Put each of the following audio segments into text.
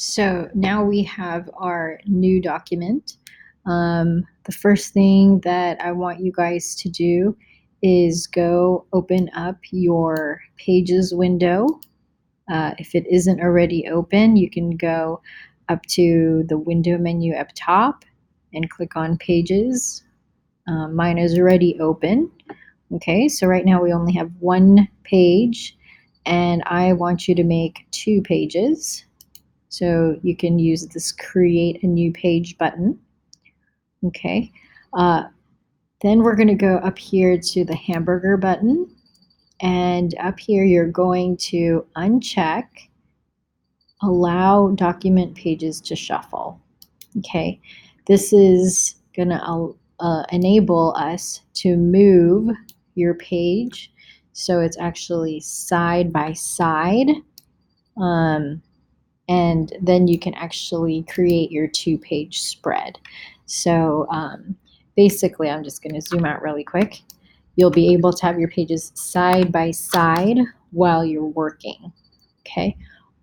So now we have our new document. The first thing that I want you guys to do is go open up your Pages window. If it isn't already open, you can go up to the window menu up top and click on Pages. Mine is already open. Okay, so right now we only have one page, and I want you to make 2 pages. So you can use this create a new page button. Okay. Then we're going to go up here to the hamburger button. And up here, you're going to uncheck allow document pages to shuffle. Okay. This is going to enable us to move your page so it's actually side by side. And then you can actually create your 2-page spread. So basically, I'm just going to zoom out really quick. You'll be able to have your pages side by side while you're working. Okay.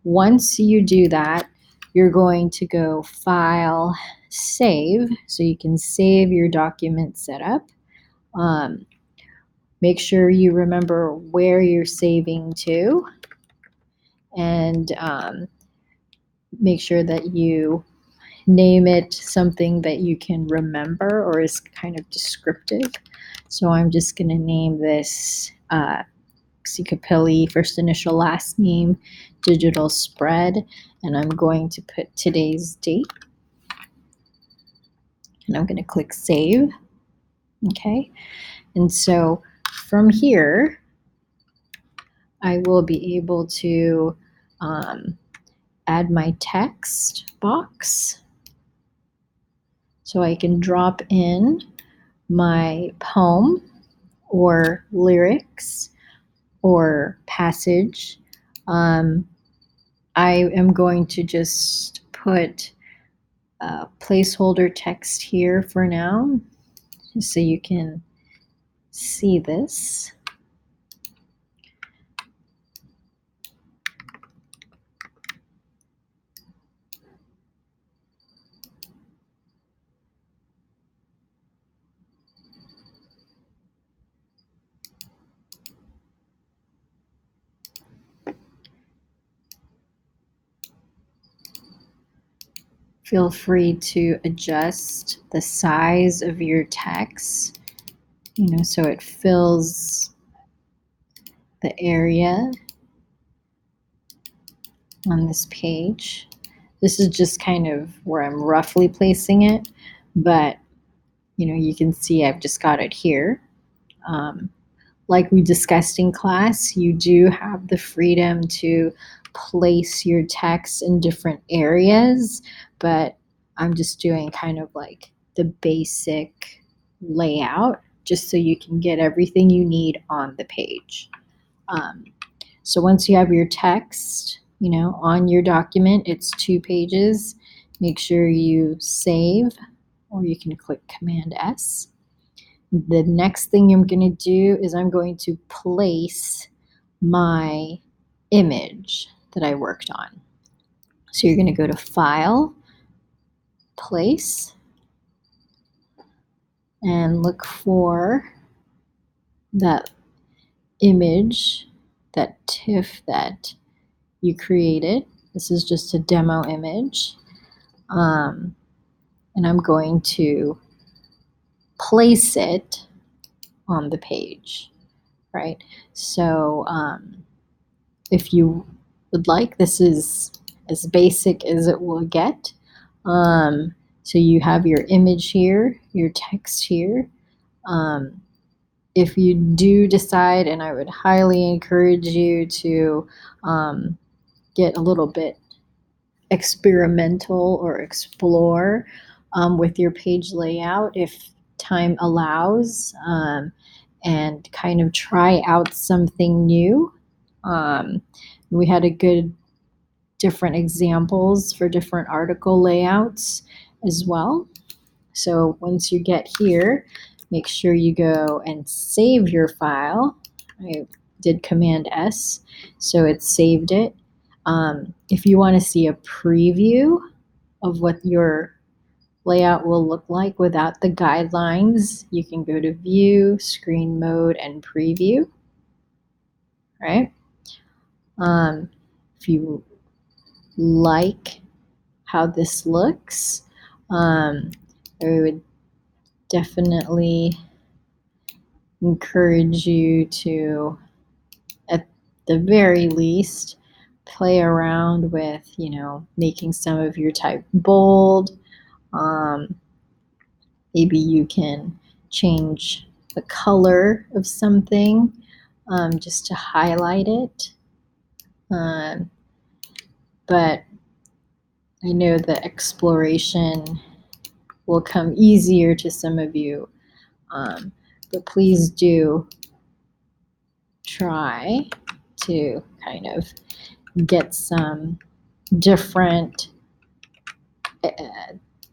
Once you do that, you're going to go File, Save, so you can save your document setup. Make sure you remember where you're saving to, and make sure that you name it something that you can remember or is kind of descriptive. So I'm just going to name this Xicapilli, first initial, last name, digital spread, and I'm going to put today's date. And I'm going to click Save. Okay, and so from here, I will be able to add my text box. So I can drop in my poem or lyrics or passage. I am going to just put placeholder text here for now, just so you can see this. Feel free to adjust the size of your text, so it fills the area on this page. This is just kind of where I'm roughly placing it, but you can see I've just got it here. Like we discussed in class, you do have the freedom to place your text in different areas, but I'm just doing kind of like the basic layout just so you can get everything you need on the page. So once you have your text, on your document, it's 2 pages. Make sure you save, or you can click Command S. The next thing I'm going to do is I'm going to place my image that I worked on. So you're going to go to File, Place, and look for that image, that TIFF that you created. This is just a demo image. And I'm going to place it on the page, right? So if you would like, this is as basic as it will get. So you have your image here, your text here. If you do decide, and I would highly encourage you to get a little bit experimental or explore with your page layout if time allows, and kind of try out something new. We had a good different examples for different article layouts as well. So once you get here, make sure you go and save your file. I did Command S, so it saved it. If you want to see a preview of what your layout will look like without the guidelines, you can go to View, Screen Mode, and Preview, right? If you like how this looks, I would definitely encourage you to, at the very least, play around with, making some of your type bold. Maybe you can change the color of something just to highlight it. But I know the exploration will come easier to some of you. But please do try to kind of get some different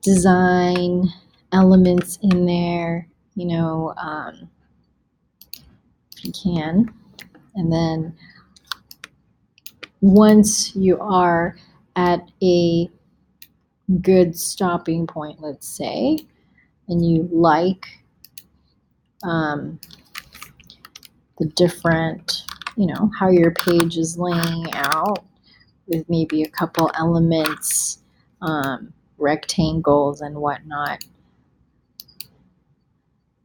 design elements in there, if you can. And then once you are at a good stopping point, let's say, and you like the different, how your page is laying out with maybe a couple elements, rectangles and whatnot,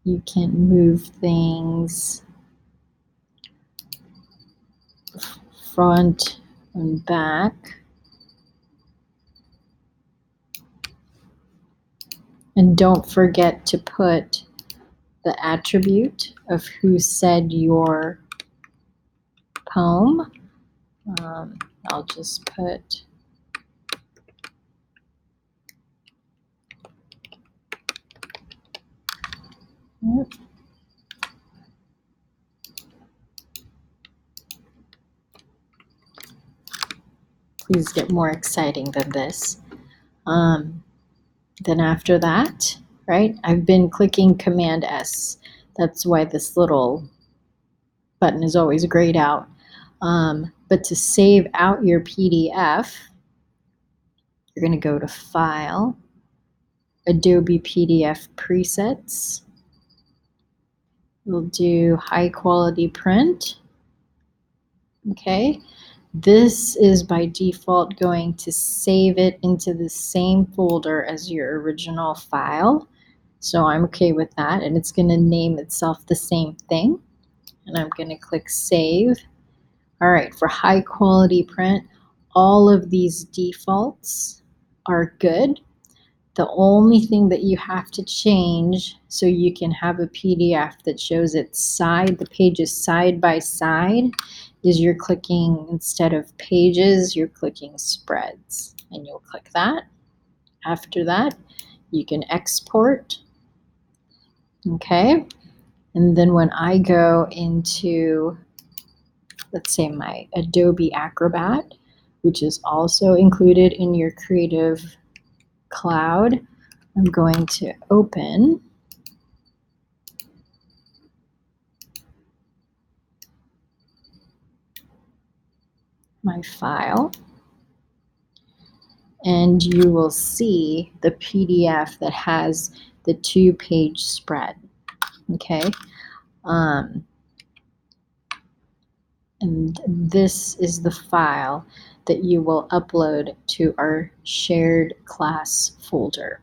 you can move things front and back. And don't forget to put the attribute of who said your poem. I'll just put please get more exciting than this. Then after that, right, I've been clicking Command S. That's why this little button is always grayed out. But to save out your PDF, you're going to go to File, Adobe PDF Presets. We'll do High Quality Print. Okay. This is by default going to save it into the same folder as your original file. So I'm okay with that. And it's going to name itself the same thing. And I'm going to click Save. All right, for high quality print, all of these defaults are good. The only thing that you have to change so you can have a PDF that shows it the pages side by side, is you're clicking, instead of pages, you're clicking spreads. And you'll click that. After that, you can export. Okay. And then when I go into, let's say, my Adobe Acrobat, which is also included in your Creative Cloud, I'm going to open my file, and you will see the PDF that has the 2-page spread. Okay. And this is the file that you will upload to our shared class folder.